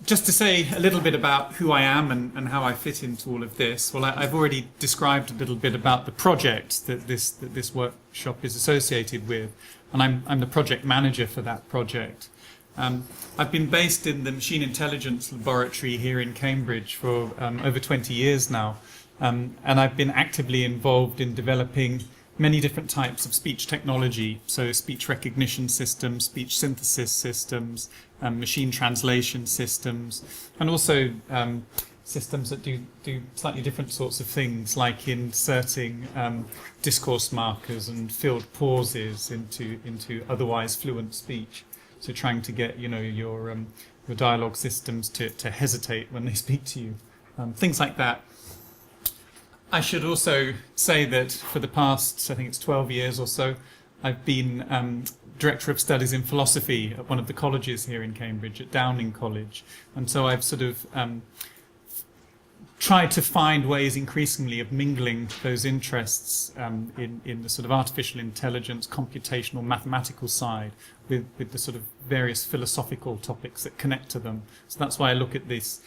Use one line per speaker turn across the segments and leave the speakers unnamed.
just to say a little bit about who I am and how I fit into all of this. Well, I've already described a little bit about the project that this workshop is associated with, and I'm the project manager for that project. I've been based in the Machine Intelligence Laboratory here in Cambridge for over 20 years now, and I've been actively involved in developing many different types of speech technology, so speech recognition systems, speech synthesis systems, machine translation systems, and also systems that do slightly different sorts of things, like inserting discourse markers and filled pauses into otherwise fluent speech. So trying to get your dialogue systems to hesitate when they speak to you, things like that. I should also say that for the past, I think it's 12 years or so, I've been Director of Studies in Philosophy at one of the colleges here in Cambridge, at Downing College. And so I've sort of tried to find ways increasingly of mingling those interests in the sort of artificial intelligence, computational, mathematical side with the sort of various philosophical topics that connect to them. So that's why I look at this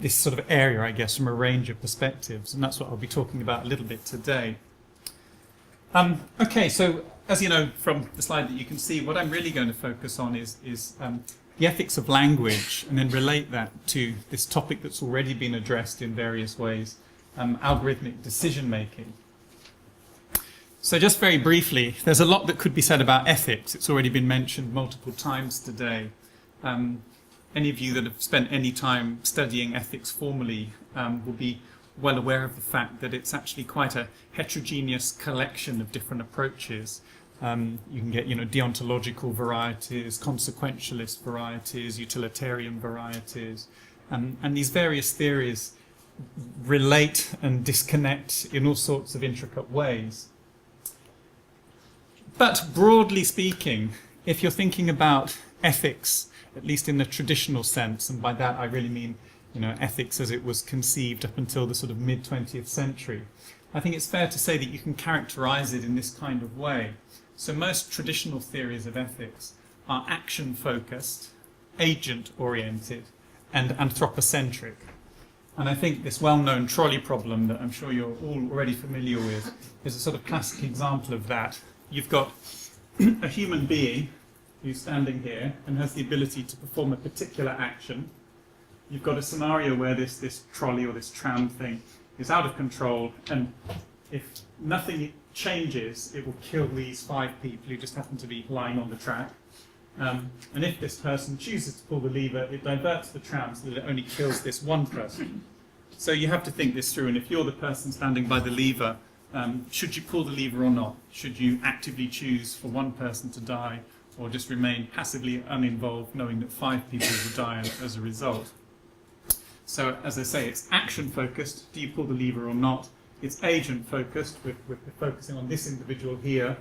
sort of area, I guess, from a range of perspectives, and that's what I'll be talking about a little bit today. Okay, so as you know from the slide that you can see, what I'm really going to focus on is the ethics of language, and then relate that to this topic that's already been addressed in various ways, algorithmic decision making. So just very briefly, there's a lot that could be said about ethics. It's already been mentioned multiple times today. Any of you that have spent any time studying ethics formally will be well aware of the fact that it's actually quite a heterogeneous collection of different approaches. You can get, deontological varieties, consequentialist varieties, utilitarian varieties, and these various theories relate and disconnect in all sorts of intricate ways. But broadly speaking, if you're thinking about ethics, at least in the traditional sense, and by that I really mean, ethics as it was conceived up until the sort of mid-20th century, I think it's fair to say that you can characterize it in this kind of way. So most traditional theories of ethics are action-focused, agent-oriented, and anthropocentric. And I think this well-known trolley problem that I'm sure you're all already familiar with is a sort of classic example of that. You've got a human being who's standing here and has the ability to perform a particular action. You've got a scenario where this trolley or this tram thing is out of control, and if nothing changes, it will kill these 5 people who just happen to be lying on the track. And if this person chooses to pull the lever, it diverts the tram so that it only kills this one person. So you have to think this through, and if you're the person standing by the lever, should you pull the lever or not? Should you actively choose for one person to die, or just remain passively uninvolved, knowing that 5 people will die as a result? So, as I say, it's action-focused. Do you pull the lever or not? It's agent-focused. We're focusing on this individual here.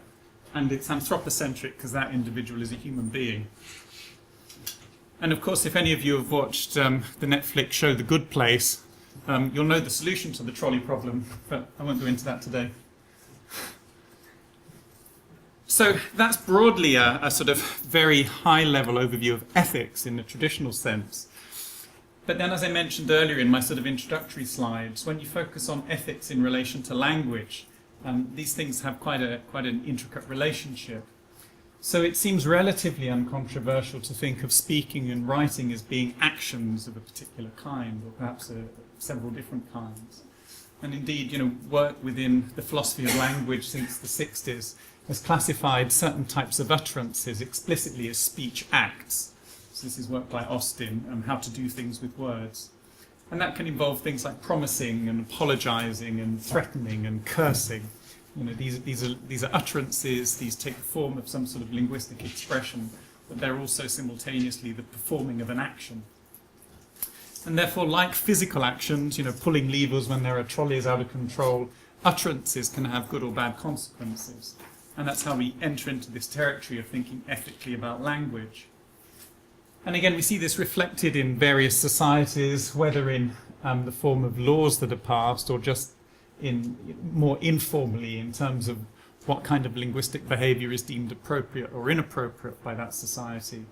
And it's anthropocentric, because that individual is a human being. And of course, if any of you have watched the Netflix show The Good Place, you'll know the solution to the trolley problem, but I won't go into that today. So that's broadly a sort of very high-level overview of ethics in the traditional sense. But then, as I mentioned earlier in my sort of introductory slides, when you focus on ethics in relation to language, these things have quite an intricate relationship. So it seems relatively uncontroversial to think of speaking and writing as being actions of a particular kind, or perhaps several different kinds. And indeed, work within the philosophy of language since the 60s has classified certain types of utterances explicitly as speech acts. So this is work by Austin on how to do things with words. And that can involve things like promising and apologizing and threatening and cursing. These are utterances, these take the form of some sort of linguistic expression, but they're also simultaneously the performing of an action. And therefore, like physical actions, pulling levers when there are trolleys out of control, utterances can have good or bad consequences. And that's how we enter into this territory of thinking ethically about language. And again, we see this reflected in various societies, whether in the form of laws that are passed or just more informally in terms of what kind of linguistic behavior is deemed appropriate or inappropriate by that society.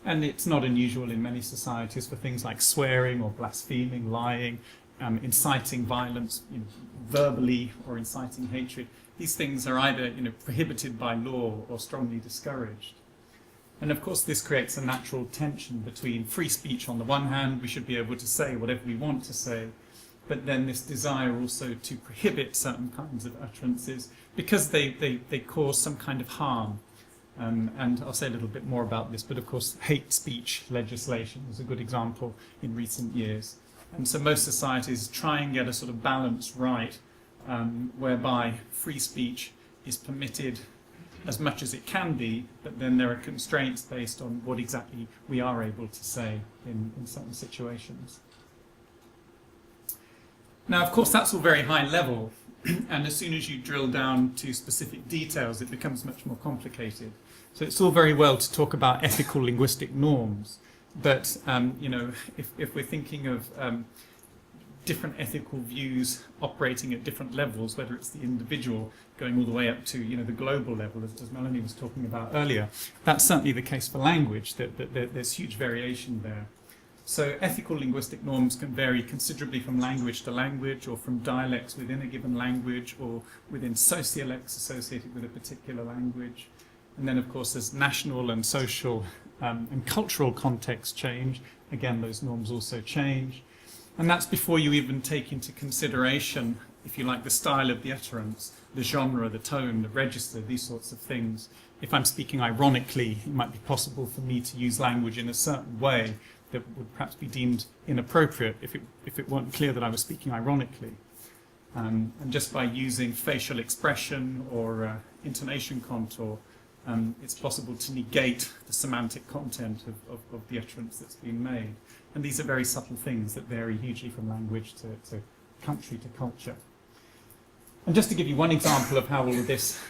And it's not unusual in many societies for things like swearing or blaspheming, lying, inciting violence, verbally, or inciting hatred. These things are either prohibited by law or strongly discouraged. And of course this creates a natural tension between free speech on the one hand, we should be able to say whatever we want to say, but then this desire also to prohibit certain kinds of utterances because they cause some kind of harm. And I'll say a little bit more about this, but of course hate speech legislation is a good example in recent years. And so most societies try and get a sort of balance right, whereby free speech is permitted as much as it can be, but then there are constraints based on what exactly we are able to say in certain situations. Now, of course, that's all very high level, and as soon as you drill down to specific details, it becomes much more complicated. So it's all very well to talk about ethical linguistic norms, but if we're thinking of different ethical views operating at different levels, whether it's the individual going all the way up to the global level, as Melanie was talking about earlier, that's certainly the case for language. That there's huge variation there. So ethical linguistic norms can vary considerably from language to language, or from dialects within a given language, or within sociolects associated with a particular language. And then, of course, as national and social and cultural contexts change, again, those norms also change. And that's before you even take into consideration, if you like, the style of the utterance, the genre, the tone, the register, these sorts of things. If I'm speaking ironically, it might be possible for me to use language in a certain way that would perhaps be deemed inappropriate if it weren't clear that I was speaking ironically. And just by using facial expression or intonation contour, it's possible to negate the semantic content of the utterance that's been made. And these are very subtle things that vary hugely from language to country to culture. And just to give you one example of how all of this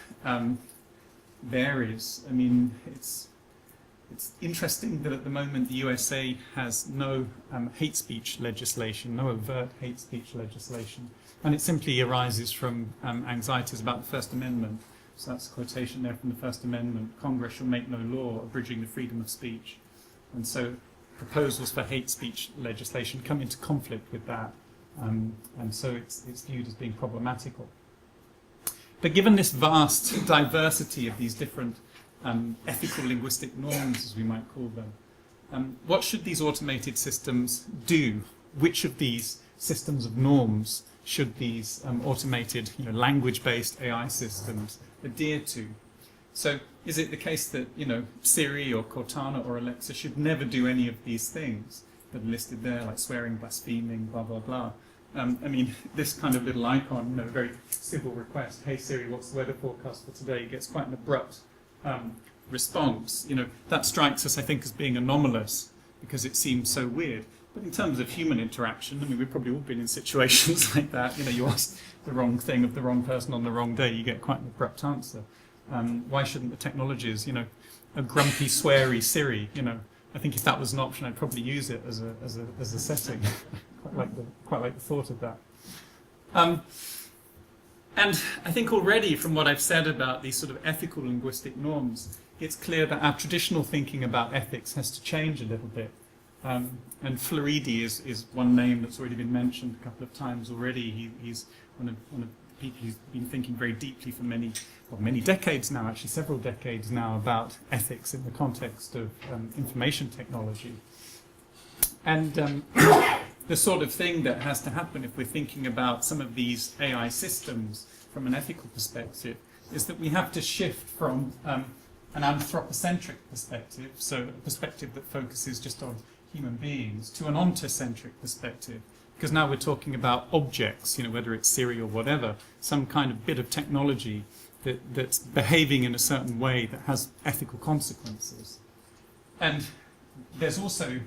varies, I mean, it's interesting that at the moment the USA has no hate speech legislation, no overt hate speech legislation, and it simply arises from anxieties about the First Amendment. So that's a quotation there from the First Amendment. Congress shall make no law abridging the freedom of speech. And so proposals for hate speech legislation come into conflict with that. And so it's viewed as being problematical. But given this vast diversity of these different ethical linguistic norms, as we might call them, what should these automated systems do? Which of these systems of norms should these automated, language-based AI systems adhere to? So is it the case that, Siri or Cortana or Alexa should never do any of these things that are listed there, like swearing, blaspheming, blah, blah, blah? I mean, this kind of little icon, a very simple request, hey Siri, what's the weather forecast for today? Gets quite an abrupt response. That strikes us, I think, as being anomalous because it seems so weird. But in terms of human interaction, I mean, we've probably all been in situations like that. You ask the wrong thing of the wrong person on the wrong day, you get quite an abrupt answer. Why shouldn't the technologies, a grumpy, sweary Siri, I think if that was an option, I'd probably use it as a setting. quite like the thought of that. And I think already from what I've said about these sort of ethical linguistic norms, it's clear that our traditional thinking about ethics has to change a little bit. And Floridi is one name that's already been mentioned a couple of times already. He's one of the people who's been thinking very deeply for many decades now, actually several decades now, about ethics in the context of information technology. And the sort of thing that has to happen if we're thinking about some of these AI systems from an ethical perspective is that we have to shift from an anthropocentric perspective, so a perspective that focuses just on human beings, to an ontocentric perspective, because now we're talking about objects, whether it's Siri or whatever, some kind of bit of technology that's behaving in a certain way that has ethical consequences. And there's also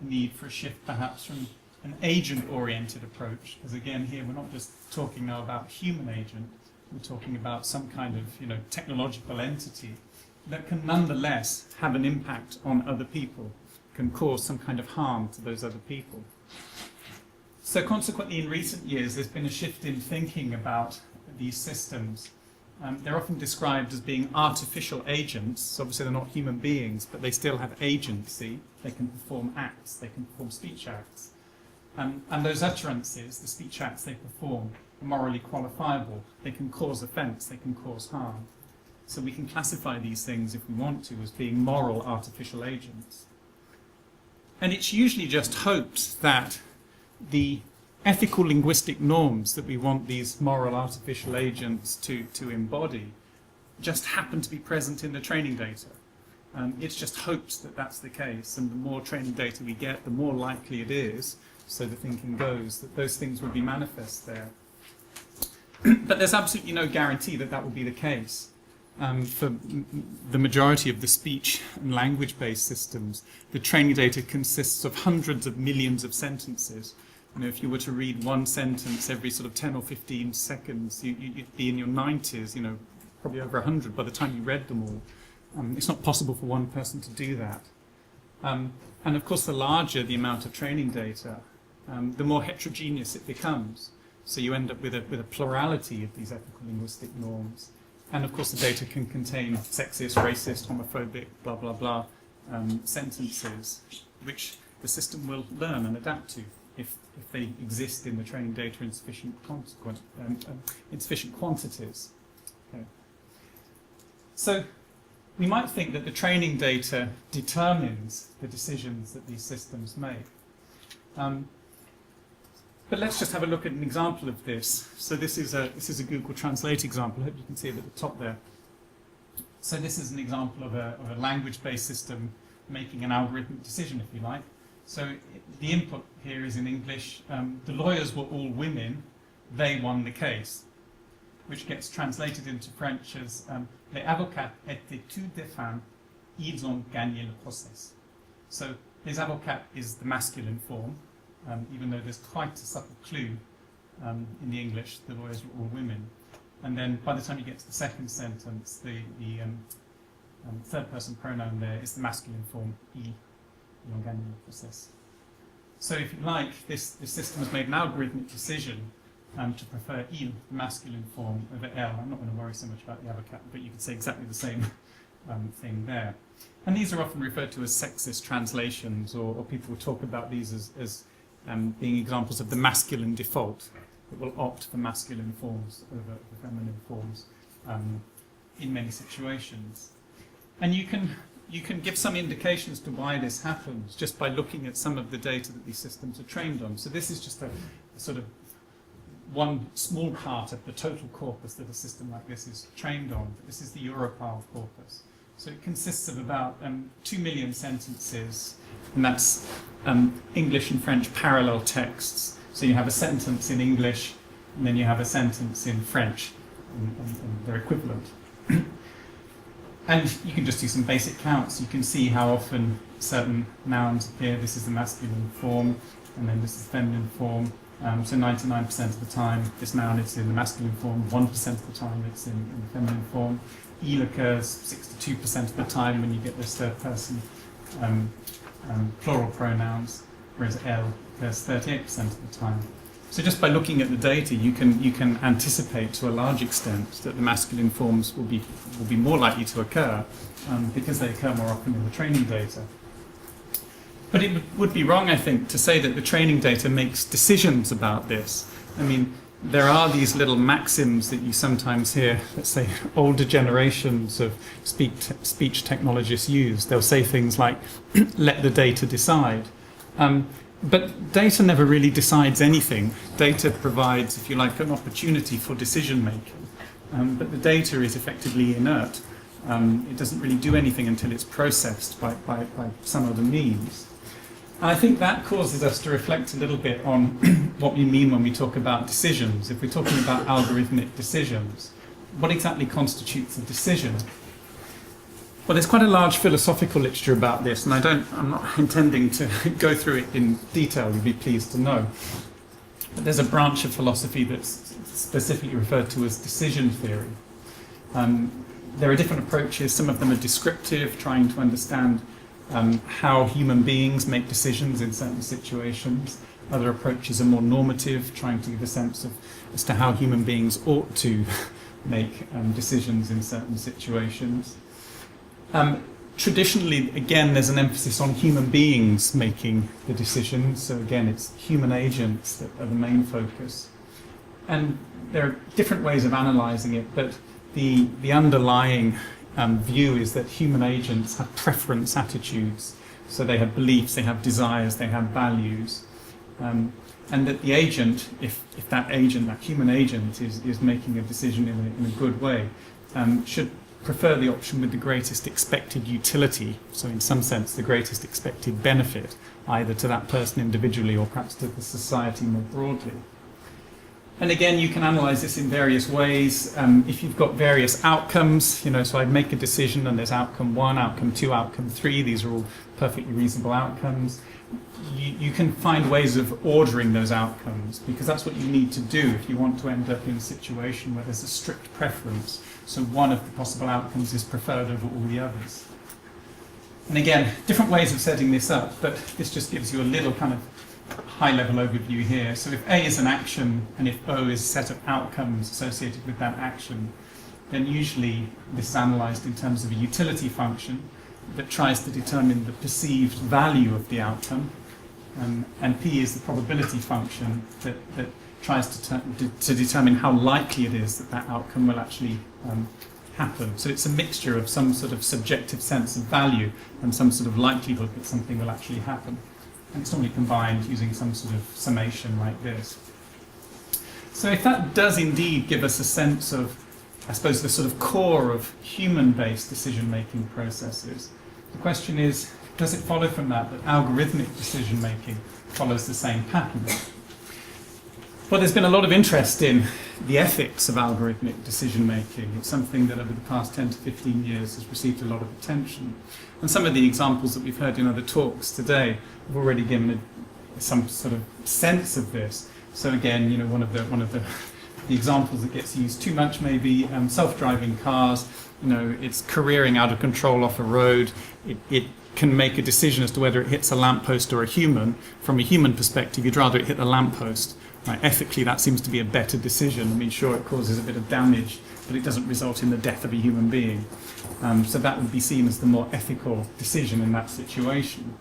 a need for a shift perhaps from an agent-oriented approach, because again here we're not just talking now about human agent, we're talking about some kind of technological entity that can nonetheless have an impact on other people, can cause some kind of harm to those other people. So consequently in recent years there's been a shift in thinking about these systems they're often described as being artificial agents. So obviously they're not human beings, but they still have agency. They can perform acts, they can perform speech acts. And those utterances, the speech acts they perform, are morally qualifiable. They can cause offence, they can cause harm. So we can classify these things, if we want to, as being moral artificial agents. And it's usually just hoped that the ethical linguistic norms that we want these moral artificial agents to embody just happen to be present in the training data. It's just hoped that that's the case, and the more training data we get, the more likely it is, so the thinking goes, that those things will be manifest there. But there's absolutely no guarantee that that will be the case. For the majority of the speech and language-based systems, the training data consists of hundreds of millions of sentences. You know, if you were to read one sentence every sort of 10 or 15 seconds, you'd be in your 90s, you know, probably over 100 by the time you read them all. It's not possible for one person to do that. And of course, the larger the amount of training data, the more heterogeneous it becomes. So you end up with a plurality of these ethical linguistic norms. And of course, the data can contain sexist, racist, homophobic, blah, blah, blah sentences, which the system will learn and adapt to if they exist in the training data in sufficient quantities. Okay. So we might think that the training data determines the decisions that these systems make. But let's just have a look at an example of this. So this is a Google Translate example. I hope you can see it at the top there. So this is an example of a language-based system making an algorithmic decision, if you like. So the input here is in English. The lawyers were all women. They won the case, which gets translated into French as les avocats étaient tous des femmes. Ils ont gagné le procès. So les avocats is the masculine form. Even though there's quite a subtle clue in the English, the lawyers were all women. And then by the time you get to the second sentence, the third person pronoun there is the masculine form, ils ont gagné le procès. So if you like, this system has made an algorithmic decision to prefer il, the masculine form, over elle. I'm not going to worry so much about the avocat, but you can say exactly the same thing there. And these are often referred to as sexist translations, or people will talk about these as being examples of the masculine default that will opt for masculine forms over feminine forms in many situations. And you can give some indications to why this happens just by looking at some of the data that these systems are trained on. So this is just a sort of one small part of the total corpus that a system like this is trained on. This is the Europal corpus. So it consists of about 2 million sentences, and that's English and French parallel texts. So you have a sentence in English, and then you have a sentence in French, and they're equivalent. And you can just do some basic counts. You can see how often certain nouns appear. This is the masculine form, and then this is the feminine form. So 99% of the time, this noun is in the masculine form, 1% of the time it's in the feminine form. Il occurs 62% of the time when you get this third person plural pronouns, whereas elle occurs 38% of the time. So just by looking at the data, you can anticipate to a large extent that the masculine forms will be more likely to occur because they occur more often in the training data. But it would be wrong, I think, to say that the training data makes decisions about this. I mean, there are these little maxims that you sometimes hear, let's say, older generations of speech technologists use. They'll say things like, let the data decide. But data never really decides anything. Data provides, if you like, an opportunity for decision making. But the data is effectively inert. It doesn't really do anything until it's processed by some other means. And I think that causes us to reflect a little bit on what we mean when we talk about decisions. If we're talking about algorithmic decisions, what exactly constitutes a decision? Well, there's quite a large philosophical literature about this, and I'm not intending to go through it in detail, you'd be pleased to know. But there's a branch of philosophy that's specifically referred to as decision theory. There are different approaches. Some of them are descriptive, trying to understand how human beings make decisions in certain situations. Other approaches are more normative, trying to give a sense of as to how human beings ought to make decisions in certain situations. Traditionally, again, there's an emphasis on human beings making the decisions. So again, it's human agents that are the main focus. And there are different ways of analysing it, but the underlying view is that human agents have preference attitudes. So they have beliefs, they have desires, they have values. And that the agent, if that agent, that human agent, is making a decision in a good way, should prefer the option with the greatest expected utility, so in some sense the greatest expected benefit, either to that person individually or perhaps to the society more broadly. And again, you can analyse this in various ways. If you've got various outcomes, so I'd make a decision and there's outcome 1, outcome 2, outcome 3, these are all perfectly reasonable outcomes. You can find ways of ordering those outcomes, because that's what you need to do if you want to end up in a situation where there's a strict preference. So one of the possible outcomes is preferred over all the others. And again, different ways of setting this up, but this just gives you a little kind of high-level overview here. So if A is an action and if O is a set of outcomes associated with that action, then usually this is analysed in terms of a utility function that tries to determine the perceived value of the outcome. And P is the probability function that tries to determine how likely it is that that outcome will actually happen. So it's a mixture of some sort of subjective sense of value and some sort of likelihood that something will actually happen. And it's normally combined using some sort of summation like this. So if that does indeed give us a sense of, I suppose, the sort of core of human-based decision-making processes, the question is, does it follow from that algorithmic decision-making follows the same pattern? Well, there's been a lot of interest in the ethics of algorithmic decision-making. It's something that over the past 10 to 15 years has received a lot of attention. And some of the examples that we've heard in other talks today have already given some sort of sense of this. So again, one of the examples that gets used too much may be self-driving cars. It's careering out of control off a road. It can make a decision as to whether it hits a lamppost or a human. From a human perspective, you'd rather it hit the lamppost. Right? Ethically, that seems to be a better decision. I mean, sure, it causes a bit of damage, but it doesn't result in the death of a human being. So that would be seen as the more ethical decision in that situation.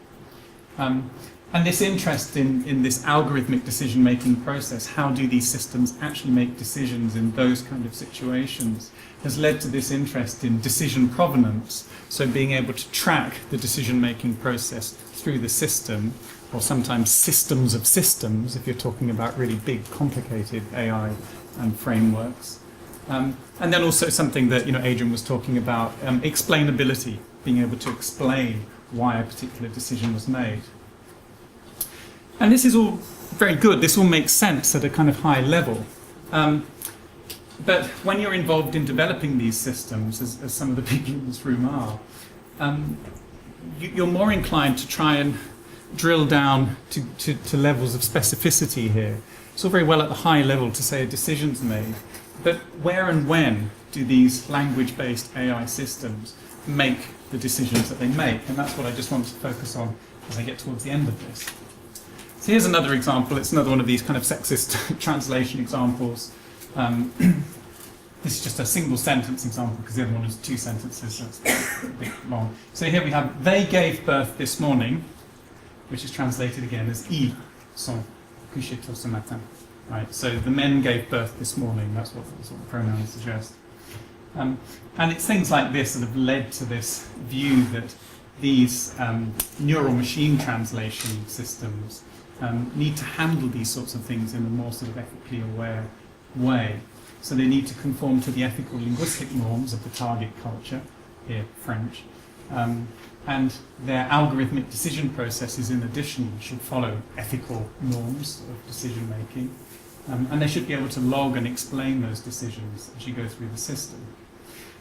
And this interest in this algorithmic decision-making process, how do these systems actually make decisions in those kind of situations, has led to this interest in decision provenance, so being able to track the decision-making process through the system, or sometimes systems of systems, if you're talking about really big, complicated AI and frameworks. And then also something that Adrian was talking about, explainability, being able to explain why a particular decision was made. And this is all very good. This all makes sense at a kind of high level. But when you're involved in developing these systems, as some of the people in this room are, you're more inclined to try and drill down to levels of specificity here. It's all very well at the high level to say a decision's made, but where and when do these language-based AI systems make the decisions that they make? And that's what I just want to focus on as I get towards the end of this. So here's another example. It's another one of these kind of sexist translation examples. This is just a single sentence example because the other one is 2 sentences, so it's a bit long. So here we have, they gave birth this morning, which is translated again as ils sont couchés tôt ce matin. Right, so the men gave birth this morning, that's what the pronouns suggest. And it's things like this that have led to this view that these neural machine translation systems need to handle these sorts of things in a more sort of ethically aware way. So they need to conform to the ethical linguistic norms of the target culture, here French, and their algorithmic decision processes in addition should follow ethical norms of decision making, and they should be able to log and explain those decisions as you go through the system.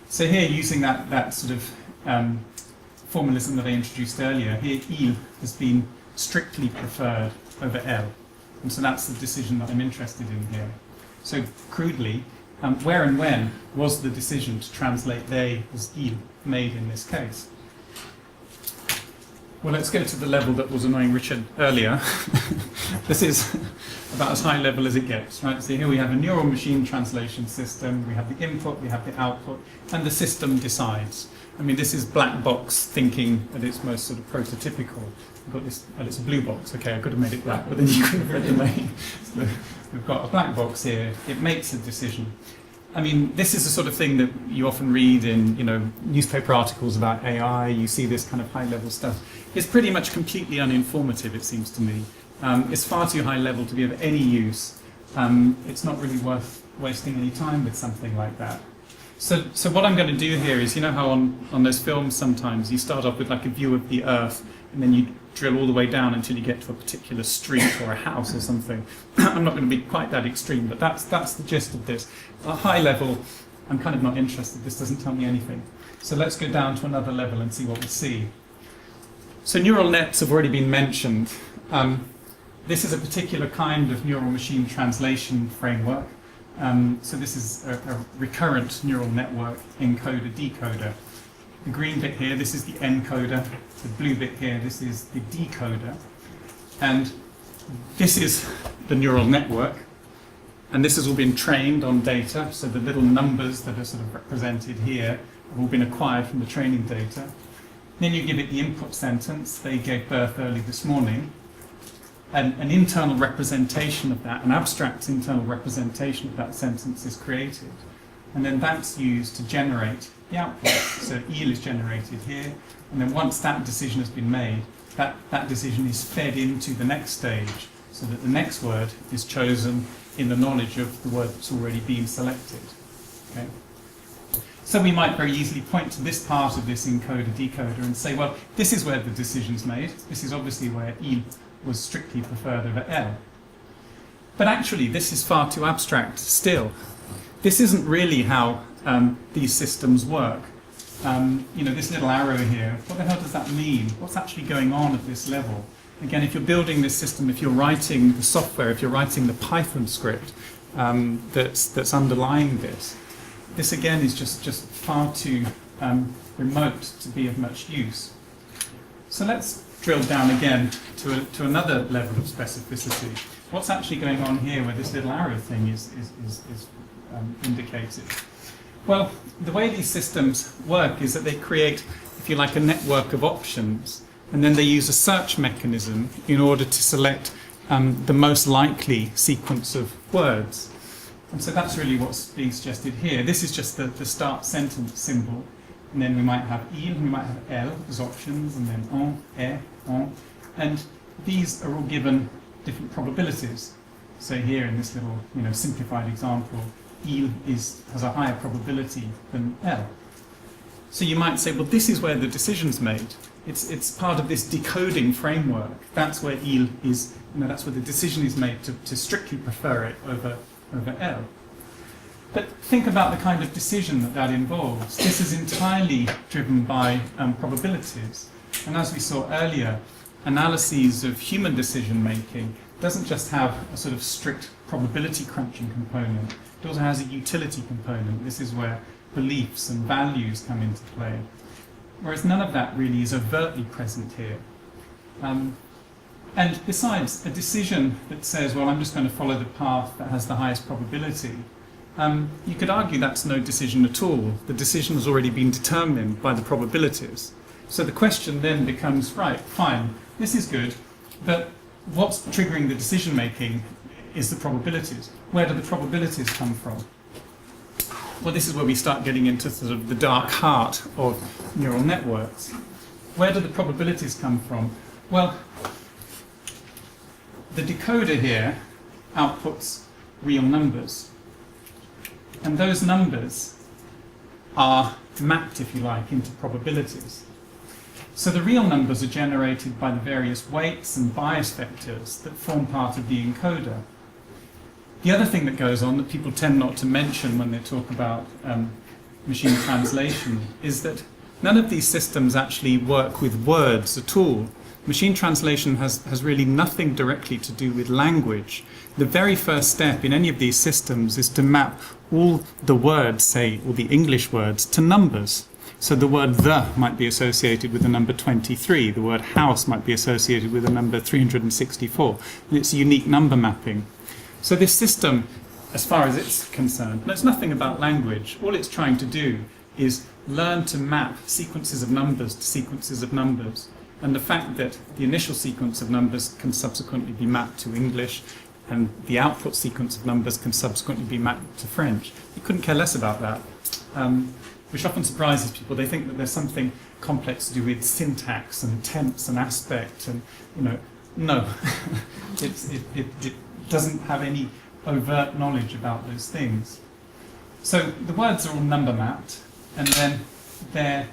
So here, using that sort of formalism that I introduced earlier, here il has been strictly preferred over elle, and so that's the decision that I'm interested in here. So crudely, where and when was the decision to translate they as il made in this case? Well, let's go to the level that was annoying Richard earlier. This is about as high level as it gets, right? So here we have a neural machine translation system, we have the input, we have the output, and the system decides. I mean, this is black box thinking at its most sort of prototypical. We've got this, well, it's a blue box. Okay, I could have made it black, but then you could have read the name. So we've got a black box here. It makes a decision. I mean, this is the sort of thing that you often read in, you know, newspaper articles about AI. You see this kind of high-level stuff. It's pretty much completely uninformative, it seems to me. It's far too high level to be of any use. It's not really worth wasting any time with something like that. So what I'm going to do here is, you know how on those films sometimes you start off with like a view of the Earth and then you drill all the way down until you get to a particular street or a house or something. I'm not going to be quite that extreme, but that's the gist of this. At a high level, I'm kind of not interested. This doesn't tell me anything. So let's go down to another level and see what we see. So neural nets have already been mentioned. This is a particular kind of neural machine translation framework. So this is a recurrent neural network encoder-decoder. The green bit here, this is the encoder. The blue bit here, this is the decoder. And this is the neural network. And this has all been trained on data. So the little numbers that are sort of represented here have all been acquired from the training data. Then you give it the input sentence. They gave birth early this morning. And an internal representation of that, an abstract internal representation of that sentence is created. And then that's used to generate the output. So EEL is generated here. And then once that decision has been made, that decision is fed into the next stage so that the next word is chosen in the knowledge of the word that's already been selected. Okay? So we might very easily point to this part of this encoder-decoder and say, well, this is where the decision's made. This is obviously where EEL was strictly preferred over L. But actually, this is far too abstract still. This isn't really how these systems work. You know, this little arrow here, what the hell does that mean? What's actually going on at this level? Again, if you're building this system, if you're writing the software, if you're writing the Python script that's underlying this, this again is just far too remote to be of much use. So let's drill down again to another level of specificity. What's actually going on here where this little arrow thing is indicated? Well, the way these systems work is that they create, if you like, a network of options, and then they use a search mechanism in order to select the most likely sequence of words. And so that's really what's being suggested here. This is just the start sentence symbol. And then we might have il, we might have L as options, and then on. And these are all given different probabilities. So here in this little, you know, simplified example, il has a higher probability than L. So you might say, well, this is where the decision's made. It's part of this decoding framework. That's where il is, you know, that's where the decision is made to strictly prefer it over L. But think about the kind of decision that involves. This is entirely driven by probabilities. And as we saw earlier, analyses of human decision making doesn't just have a sort of strict probability crunching component. It also has a utility component. This is where beliefs and values come into play. Whereas none of that really is overtly present here. And besides, a decision that says, well, I'm just going to follow the path that has the highest probability, you could argue that's no decision at all. The decision has already been determined by the probabilities. So the question then becomes, right, fine, this is good, but what's triggering the decision making is the probabilities. Where do the probabilities come from? Well, this is where we start getting into sort of the dark heart of neural networks. Where do the probabilities come from? Well, the decoder here outputs real numbers. And those numbers are mapped, if you like, into probabilities. So the real numbers are generated by the various weights and bias vectors that form part of the encoder. The other thing that goes on that people tend not to mention when they talk about machine translation is that none of these systems actually work with words at all. Machine translation has really nothing directly to do with language. The very first step in any of these systems is to map all the words, say, all the English words, to numbers. So the word the might be associated with the number 23, the word house might be associated with the number 364, and it's a unique number mapping. So this system, as far as it's concerned, knows nothing about language. All it's trying to do is learn to map sequences of numbers to sequences of numbers. And the fact that the initial sequence of numbers can subsequently be mapped to English and the output sequence of numbers can subsequently be mapped to French. You couldn't care less about that, which often surprises people. They think that there's something complex to do with syntax and tense and aspect, and no, it doesn't have any overt knowledge about those things. So the words are all number mapped, and then the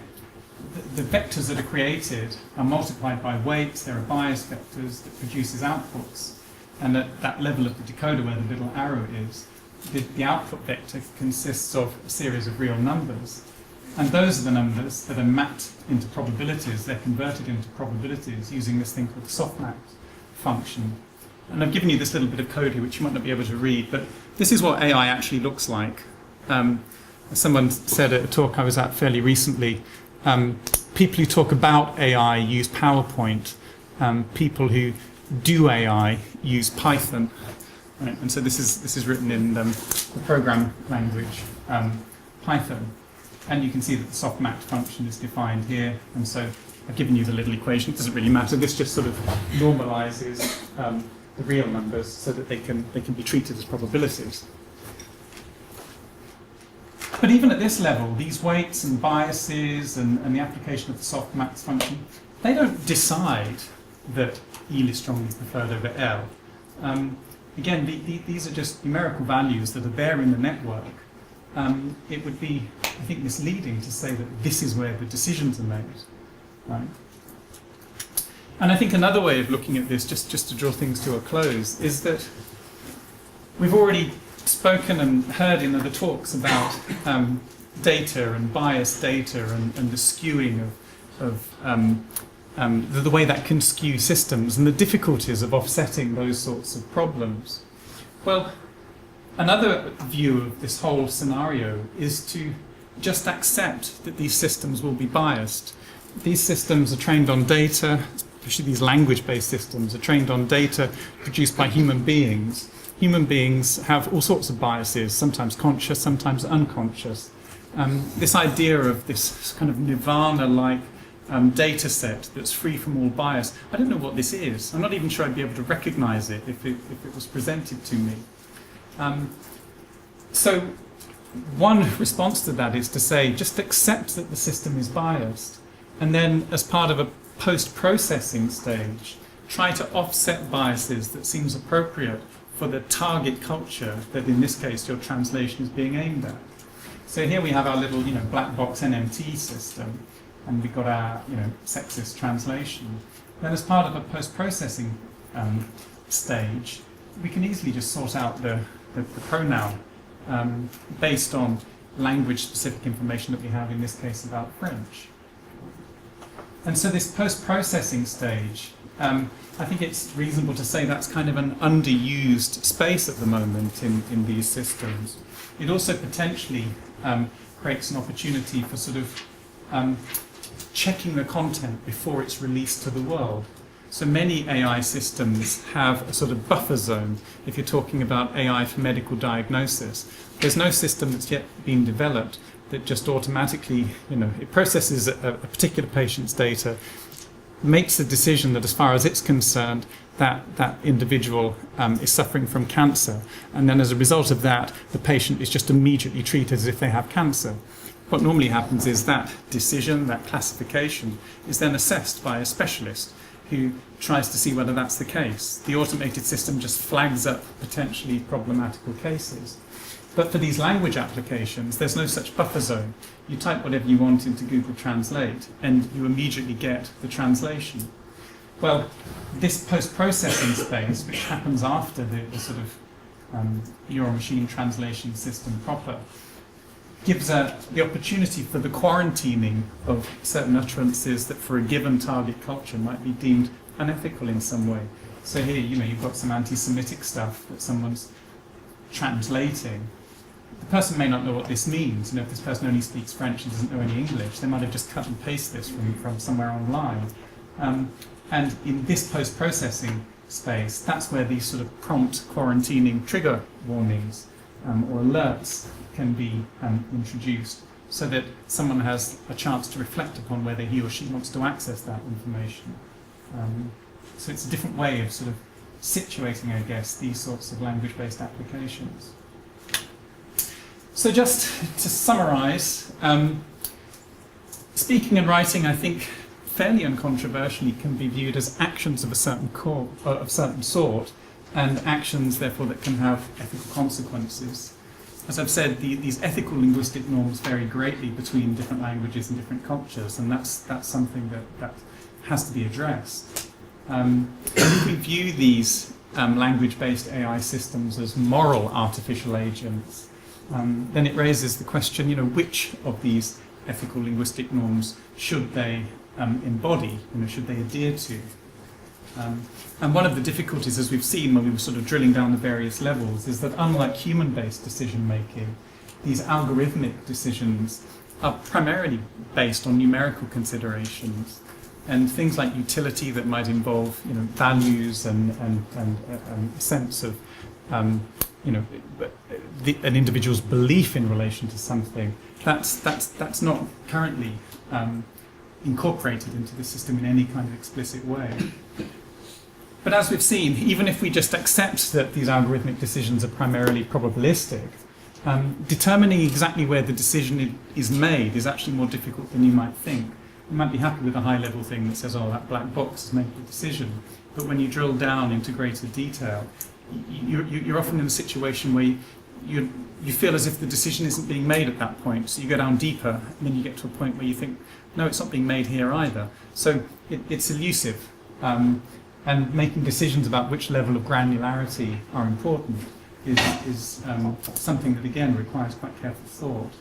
vectors that are created are multiplied by weights. There are bias vectors that produces outputs. And at that level of the decoder where the little arrow is, the output vector consists of a series of real numbers. And those are the numbers that are mapped into probabilities. They're converted into probabilities using this thing called the softmax function. And I've given you this little bit of code here, which you might not be able to read, but this is what AI actually looks like. Someone said at a talk I was at fairly recently, people who talk about AI use PowerPoint. People who do AI use Python, right? And so this is written in the program language Python, and you can see that the softmax function is defined here. And so I've given you the little equation. It doesn't really matter. This just sort of normalizes the real numbers so that they can be treated as probabilities. But even at this level, these weights and biases and the application of the softmax function, they don't decide that EEL is strongly preferred over L. Again, these are just numerical values that are there in the network. It would be, I think, misleading to say that this is where the decisions are made. Right? And I think another way of looking at this, just to draw things to a close, is that we've already spoken and heard in other talks about data and biased data and the skewing of the way that can skew systems and the difficulties of offsetting those sorts of problems. Well, another view of this whole scenario is to just accept that these systems will be biased. These systems are trained on data, especially these language-based systems are trained on data produced by human beings. Human beings have all sorts of biases, sometimes conscious, sometimes unconscious. This idea of this kind of nirvana-like data set that's free from all bias, I don't know what this is. I'm not even sure I'd be able to recognize it if it was presented to me. So one response to that is to say, just accept that the system is biased, and then as part of a post-processing stage, try to offset biases that seems appropriate for the target culture that in this case your translation is being aimed at. So here we have our little black box NMT system, and we've got our sexist translation. Then as part of a post-processing stage, we can easily just sort out the pronoun based on language-specific information that we have in this case about French. And so this post-processing stage, I think it's reasonable to say that's kind of an underused space at the moment in these systems. It also potentially creates an opportunity for sort of checking the content before it's released to the world. So many AI systems have a sort of buffer zone. If you're talking about AI for medical diagnosis, there's no system that's yet been developed that just automatically, it processes a particular patient's data, makes a decision that as far as it's concerned, that individual is suffering from cancer. And then as a result of that, the patient is just immediately treated as if they have cancer. What normally happens is that decision, that classification, is then assessed by a specialist who tries to see whether that's the case. The automated system just flags up potentially problematical cases. But for these language applications, there's no such buffer zone. You type whatever you want into Google Translate, and you immediately get the translation. Well, this post-processing space, which happens after the sort of neural machine translation system proper, gives the opportunity for the quarantining of certain utterances that for a given target culture might be deemed unethical in some way. So here, you've got some anti-Semitic stuff that someone's translating. The person may not know what this means. If this person only speaks French and doesn't know any English, they might have just cut and pasted this from somewhere online. And in this post-processing space, that's where these sort of prompt quarantining trigger warnings or alerts can be introduced, so that someone has a chance to reflect upon whether he or she wants to access that information. So it's a different way of sort of situating, I guess, these sorts of language-based applications. So just to summarise, speaking and writing, I think, fairly uncontroversially can be viewed as actions of a certain sort, and actions, therefore, that can have ethical consequences. As I've said, these ethical linguistic norms vary greatly between different languages and different cultures, and that's something that has to be addressed. If we view these language-based AI systems as moral artificial agents, then it raises the question, which of these ethical linguistic norms should they embody, should they adhere to? And one of the difficulties, as we've seen when we were sort of drilling down the various levels, is that unlike human-based decision-making, these algorithmic decisions are primarily based on numerical considerations, and things like utility that might involve, values and a sense of, an individual's belief in relation to something. That's not currently incorporated into the system in any kind of explicit way. But as we've seen, even if we just accept that these algorithmic decisions are primarily probabilistic, determining exactly where the decision is made is actually more difficult than you might think. You might be happy with a high-level thing that says, oh, that black box has made the decision. But when you drill down into greater detail, you're often in a situation where you feel as if the decision isn't being made at that point. So you go down deeper, and then you get to a point where you think, no, it's not being made here either. So it's elusive. And making decisions about which level of granularity are important is something that, again, requires quite careful thought.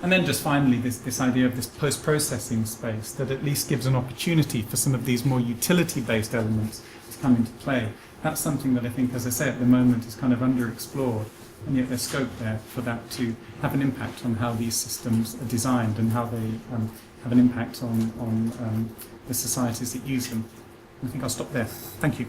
And then just finally, this idea of this post-processing space that at least gives an opportunity for some of these more utility-based elements to come into play. That's something that I think, as I say, at the moment is kind of underexplored, and yet there's scope there for that to have an impact on how these systems are designed and how they have an impact on the societies that use them. I think I'll stop there. Thank you.